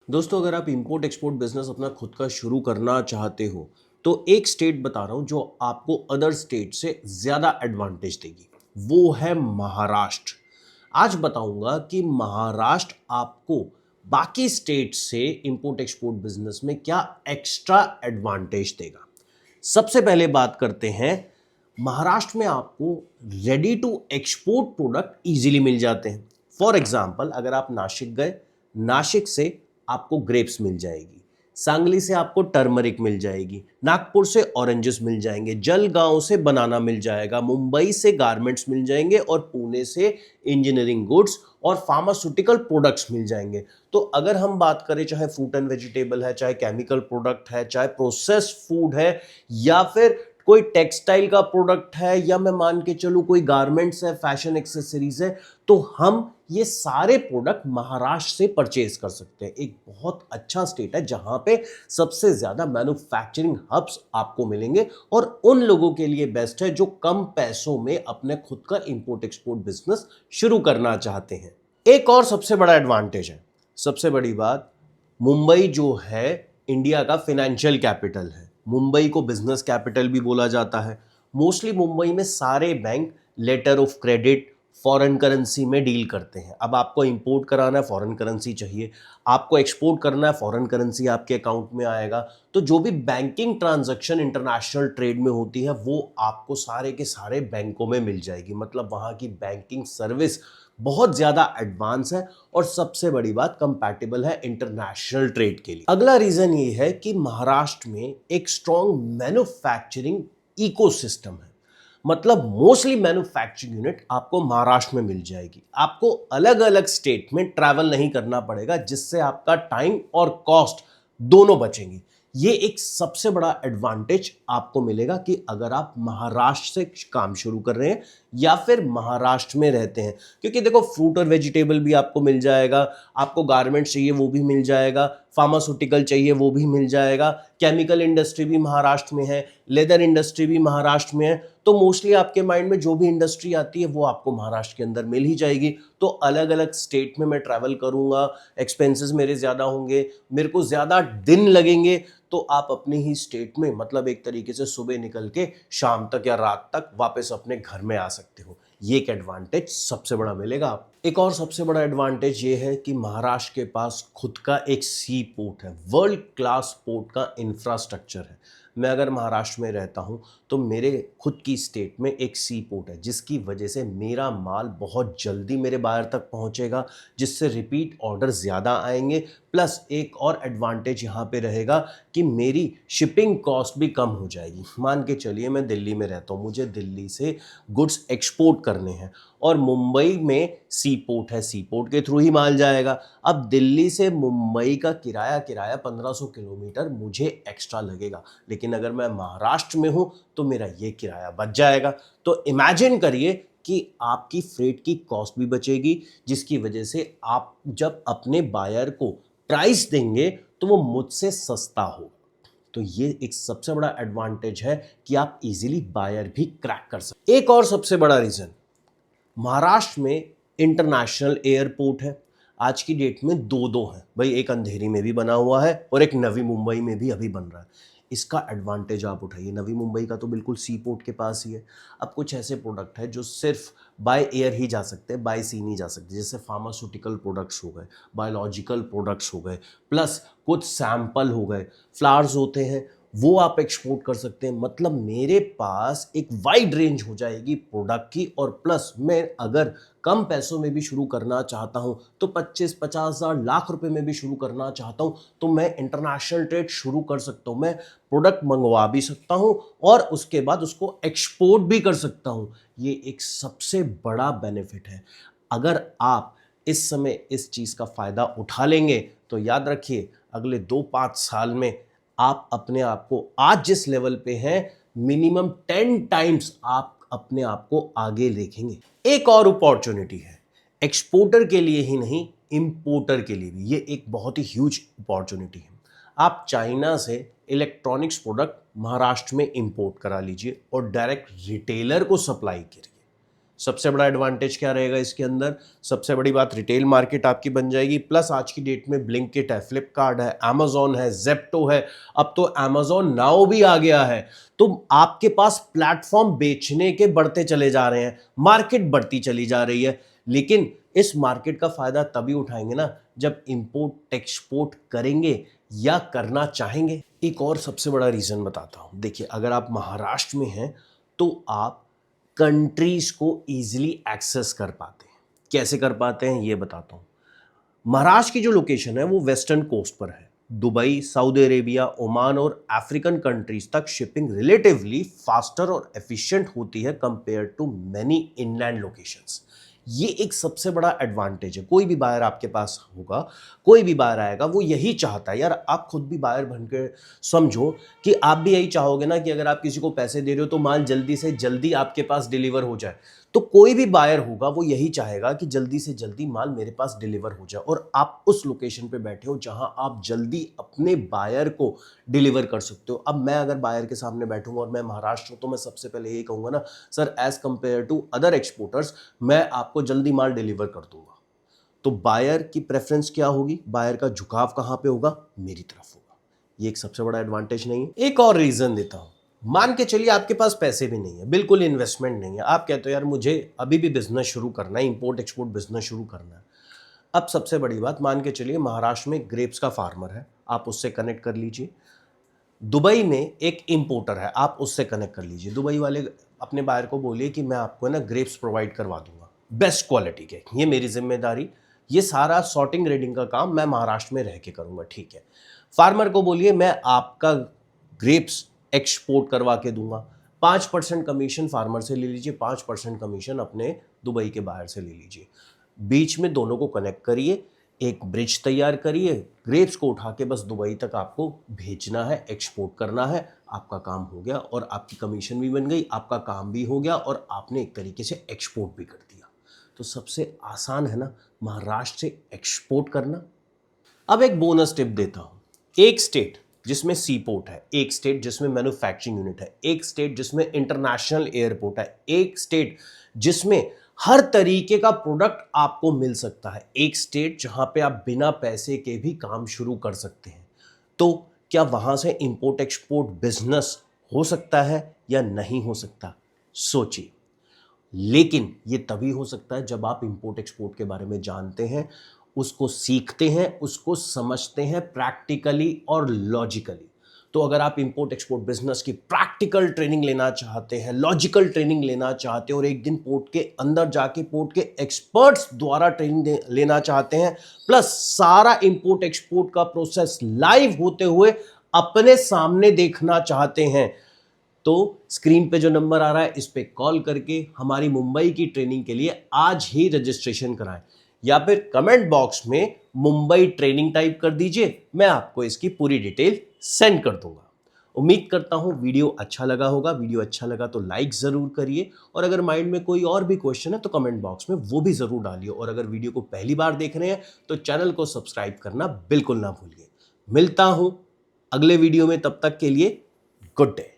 दोस्तों, अगर आप इंपोर्ट एक्सपोर्ट बिजनेस अपना खुद का शुरू करना चाहते हो तो एक स्टेट बता रहा हूं जो आपको अदर स्टेट से ज्यादा एडवांटेज देगी। वो है महाराष्ट्र। आज बताऊंगा कि महाराष्ट्र आपको बाकी स्टेट से इंपोर्ट एक्सपोर्ट बिजनेस में क्या एक्स्ट्रा एडवांटेज देगा। सबसे पहले बात करते हैं, महाराष्ट्र में आपको ready to export product easily मिल जाते हैं। फॉर एग्जांपल, अगर आप नासिक गए, नासिक से आपको ग्रेप्स मिल जाएगी, सांगली से आपको टर्मरिक मिल जाएगी, नागपुर से ऑरेंजेस मिल जाएंगे, जलगांव से बनाना मिल जाएगा, मुंबई से गारमेंट्स मिल जाएंगे और पुणे से इंजीनियरिंग गुड्स और फार्मास्यूटिकल प्रोडक्ट्स मिल जाएंगे। तो अगर हम बात करें, चाहे फ्रूट एंड वेजिटेबल है, चाहे केमिकल प्रोडक्ट है, चाहे प्रोसेस्ड फूड है, या फिर कोई टेक्सटाइल का प्रोडक्ट है, या मैं मान के चलूं कोई गारमेंट्स है, फैशन एक्सेसरीज है, तो हम ये सारे प्रोडक्ट महाराष्ट्र से परचेज कर सकते हैं। एक बहुत अच्छा स्टेट है जहां पे सबसे ज्यादा मैन्युफैक्चरिंग हब्स आपको मिलेंगे और उन लोगों के लिए बेस्ट है जो कम पैसों में अपने खुद का इंपोर्ट एक्सपोर्ट बिजनेस शुरू करना चाहते हैं। एक और सबसे बड़ा एडवांटेज है, सबसे बड़ी बात, मुंबई जो है इंडिया का फाइनेंशियल कैपिटल है। मुंबई को बिजनेस कैपिटल भी बोला जाता है। मोस्टली मुंबई में सारे bank letter of credit foreign currency में डील करते हैं। अब आपको इंपोर्ट कराना है, फॉरेन करेंसी चाहिए, आपको एक्सपोर्ट करना है, फॉरेन करेंसी आपके अकाउंट में आएगा। तो जो भी बैंकिंग ट्रांजैक्शन इंटरनेशनल ट्रेड में होती है वो आपको सारे के सारे बैंकों में मिल जाएगी। मतलब वहां की बैंकिंग सर्विस बहुत ज्यादा एडवांस है और सबसे बड़ी बात, कंपैटिबल है इंटरनेशनल ट्रेड के लिए। अगला रीजन ये है कि महाराष्ट्र में एक स्ट्रॉन्ग मैन्युफैक्चरिंग इकोसिस्टम है। मतलब मोस्टली मैन्युफैक्चरिंग यूनिट आपको महाराष्ट्र में मिल जाएगी। आपको अलग अलग स्टेट में ट्रैवल नहीं करना पड़ेगा, जिससे आपका टाइम और कॉस्ट दोनों बचेंगे। ये एक सबसे बड़ा एडवांटेज आपको मिलेगा कि अगर आप महाराष्ट्र से काम शुरू कर रहे हैं या फिर महाराष्ट्र में रहते हैं। क्योंकि देखो, फ्रूट और वेजिटेबल भी आपको मिल जाएगा, आपको गारमेंट्स चाहिए वो भी मिल जाएगा, फार्मास्यूटिकल चाहिए वो भी मिल जाएगा, केमिकल इंडस्ट्री भी महाराष्ट्र में है, लेदर इंडस्ट्री भी महाराष्ट्र में है। तो मोस्टली आपके माइंड में जो भी इंडस्ट्री आती है वो आपको महाराष्ट्र के अंदर मिल ही जाएगी। तो अलग अलग स्टेट में मैं ट्रैवल करूंगा, एक्सपेंसेस मेरे ज़्यादा होंगे, मेरे को ज़्यादा दिन लगेंगे, तो आप अपनी ही स्टेट में, मतलब एक तरीके से सुबह निकल के शाम तक या रात तक वापस अपने घर में आ सकते हो। ये एक एडवांटेज सबसे बड़ा मिलेगा आप। एक और सबसे बड़ा एडवांटेज ये है कि महाराष्ट्र के पास खुद का एक सी पोर्ट है, वर्ल्ड क्लास पोर्ट का इंफ्रास्ट्रक्चर है। मैं अगर महाराष्ट्र में रहता हूँ तो मेरे खुद की स्टेट में एक सी पोर्ट है, जिसकी वजह से मेरा माल बहुत जल्दी मेरे बायर तक पहुँचेगा, जिससे रिपीट ऑर्डर ज़्यादा आएंगे। प्लस एक और एडवांटेज यहाँ पे रहेगा कि मेरी शिपिंग कॉस्ट भी कम हो जाएगी। मान के चलिए मैं दिल्ली में रहता हूँ, मुझे दिल्ली से गुड्स एक्सपोर्ट करने हैं और मुंबई में सी पोर्ट है, सी पोर्ट के थ्रू ही माल जाएगा। अब दिल्ली से मुंबई का किराया किराया 1500 किलोमीटर मुझे एक्स्ट्रा लगेगा, लेकिन अगर मैं महाराष्ट्र में हूँ तो मेरा ये किराया बच जाएगा। तो इमेजिन करिए कि आपकी फ्रेट की कॉस्ट भी बचेगी, जिसकी वजह से आप जब अपने बायर को प्राइस देंगे तो वो मुझसे सस्ता होगा। तो ये एक सबसे बड़ा एडवांटेज है कि आप इजीली बायर भी क्रैक कर सकते। एक और सबसे बड़ा रीजन, महाराष्ट्र में इंटरनेशनल एयरपोर्ट है। आज की डेट में दो दो हैं भाई, एक अंधेरी में भी बना हुआ है और एक नवी मुंबई में भी अभी बन रहा है। इसका एडवांटेज आप उठाइए। नवी मुंबई का तो बिल्कुल सी पोर्ट के पास ही है। अब कुछ ऐसे प्रोडक्ट है जो सिर्फ बाय एयर ही जा सकते हैं, बाय सी नहीं जा सकते, जैसे फार्मास्यूटिकल प्रोडक्ट्स हो गए, बायोलॉजिकल प्रोडक्ट्स हो गए, प्लस कुछ सैंपल हो गए, फ्लावर्स होते हैं, वो आप एक्सपोर्ट कर सकते हैं। मतलब मेरे पास एक वाइड रेंज हो जाएगी प्रोडक्ट की। और प्लस मैं अगर कम पैसों में भी शुरू करना चाहता हूं तो 25-50 हज़ार लाख रुपए में भी शुरू करना चाहता हूं तो मैं इंटरनेशनल ट्रेड शुरू कर सकता हूं। मैं प्रोडक्ट मंगवा भी सकता हूं और उसके बाद उसको एक्सपोर्ट भी कर सकता हूं। ये एक सबसे बड़ा बेनिफिट है। अगर आप इस समय इस चीज का फायदा उठा लेंगे तो याद रखिए, अगले 2-5 साल में आप अपने आप को आज जिस लेवल पे हैं, मिनिमम 10 टाइम्स आप अपने आप को आगे देखेंगे। एक और अपॉर्चुनिटी है, एक्सपोर्टर के लिए ही नहीं, इंपोर्टर के लिए भी ये एक बहुत ही ह्यूज अपॉर्चुनिटी है। आप चाइना से इलेक्ट्रॉनिक्स प्रोडक्ट महाराष्ट्र में इंपोर्ट करा लीजिए और डायरेक्ट रिटेलर को सप्लाई करिए। सबसे बड़ा एडवांटेज क्या रहेगा इसके अंदर? सबसे बड़ी बात, रिटेल मार्केट आपकी बन जाएगी, प्लस आज की डेट में ब्लिंकिट है, फ्लिपकार्ट है, अमेजोन है, जेप्टो है, अब तो अमेजोन नाउ भी आ गया है। तो आपके पास प्लेटफॉर्म बेचने के बढ़ते चले जा रहे हैं, मार्केट बढ़ती चली जा रही है। लेकिन इस मार्केट का फायदा तभी उठाएंगे ना जब इंपोर्ट एक्सपोर्ट करेंगे या करना चाहेंगे। एक और सबसे बड़ा रीजन बताता हूं, देखिए अगर आप महाराष्ट्र में हैं तो आप कंट्रीज को इजीली एक्सेस कर पाते हैं। कैसे कर पाते हैं ये बताता हूँ। महाराष्ट्र की जो लोकेशन है वो वेस्टर्न कोस्ट पर है। दुबई, सऊदी अरेबिया, ओमान और अफ्रीकन कंट्रीज तक शिपिंग रिलेटिवली फास्टर और एफिशिएंट होती है compare to many inland locations. ये एक सबसे बड़ा एडवांटेज है। कोई भी बायर आपके पास होगा, कोई भी बायर आएगा, वो यही चाहता है। यार आप खुद भी बायर बन के समझो कि आप भी यही चाहोगे ना कि अगर आप किसी को पैसे दे रहे हो तो माल जल्दी से जल्दी आपके पास डिलीवर हो जाए। तो कोई भी बायर होगा वो यही चाहेगा कि जल्दी से जल्दी माल मेरे पास डिलीवर हो जाए, और आप उस लोकेशन पे बैठे हो जहां आप जल्दी अपने बायर को डिलीवर कर सकते हो। अब मैं अगर बायर के सामने बैठूंगा और मैं महाराष्ट्र हूं तो मैं सबसे पहले यही कहूंगा ना, sir as compare to other exporters मैं आपको जल्दी माल डिलीवर कर दूंगा। तो बायर की प्रेफरेंस क्या होगी, बायर का झुकाव कहां पे होगा? मेरी तरफ होगा। ये एक सबसे बड़ा एडवांटेज नहीं है। एक और रीजन देता हूं। मान के चलिए आपके पास पैसे भी नहीं है, बिल्कुल इन्वेस्टमेंट नहीं है, आप कहते हो यार मुझे अभी भी बिजनेस शुरू करना है, इंपोर्ट एक्सपोर्ट बिजनेस शुरू करना है। अब सबसे बड़ी बात, मान के चलिए महाराष्ट्र में ग्रेप्स का फार्मर है, आप उससे कनेक्ट कर लीजिए। दुबई में एक इंपोर्टर है, आप उससे कनेक्ट कर लीजिए। दुबई वाले अपने बायर को बोलिए कि मैं आपको ना ग्रेप्स प्रोवाइड करवा दूंगा बेस्ट क्वालिटी के, ये मेरी जिम्मेदारी, ये सारा सॉर्टिंग रेडिंग का काम मैं महाराष्ट्र में रह के करूंगा, ठीक है। फार्मर को बोलिए मैं आपका ग्रेप्स एक्सपोर्ट करवा के दूंगा। 5% कमीशन फार्मर से ले लीजिए, 5% कमीशन अपने दुबई के बाहर से ले लीजिए। बीच में दोनों को कनेक्ट करिए, एक ब्रिज तैयार करिए, ग्रेप्स को उठा के बस दुबई तक आपको भेजना है, एक्सपोर्ट करना है, आपका काम हो गया और आपकी कमीशन भी बन गई, आपका काम भी हो गया और आपने एक तरीके से एक्सपोर्ट भी कर दिया। तो सबसे आसान है ना महाराष्ट्र से एक्सपोर्ट करना। अब एक बोनस टिप देता हूं। एक स्टेट जिसमें सी पोर्ट है, एक स्टेट जिसमें मैन्युफैक्चरिंग यूनिट है, एक स्टेट जिसमें इंटरनेशनल एयरपोर्ट है, एक स्टेट जिसमें हर तरीके का प्रोडक्ट आपको मिल सकता है, एक स्टेट जहां पे आप बिना पैसे के भी काम शुरू कर सकते हैं। तो क्या वहां से इंपोर्ट एक्सपोर्ट बिजनेस हो सकता है या नहीं हो सकता? सोचिए। लेकिन ये तभी हो सकता है जब आप इंपोर्ट एक्सपोर्ट के बारे में जानते हैं, उसको सीखते हैं, उसको समझते हैं प्रैक्टिकली और लॉजिकली। तो अगर आप इंपोर्ट एक्सपोर्ट बिजनेस की प्रैक्टिकल ट्रेनिंग लेना चाहते हैं, लॉजिकल ट्रेनिंग लेना चाहते हैं और एक दिन पोर्ट के अंदर जाके पोर्ट के एक्सपर्ट्स द्वारा ट्रेनिंग लेना चाहते हैं, प्लस सारा इंपोर्ट एक्सपोर्ट का प्रोसेस लाइव होते हुए अपने सामने देखना चाहते हैं, तो स्क्रीन पे जो नंबर आ रहा है इस पे कॉल करके हमारी मुंबई की ट्रेनिंग के लिए आज ही रजिस्ट्रेशन कराएं, या फिर कमेंट बॉक्स में मुंबई ट्रेनिंग टाइप कर दीजिए, मैं आपको इसकी पूरी डिटेल सेंड कर दूंगा। उम्मीद करता हूं वीडियो अच्छा लगा होगा। वीडियो अच्छा लगा तो लाइक जरूर करिए, और अगर माइंड में कोई और भी क्वेश्चन है तो कमेंट बॉक्स में वो भी जरूर डालिए, और अगर वीडियो को पहली बार देख रहे हैं तो चैनल को सब्सक्राइब करना बिल्कुल ना भूलिए। मिलता हूं अगले वीडियो में, तब तक के लिए गुड डे।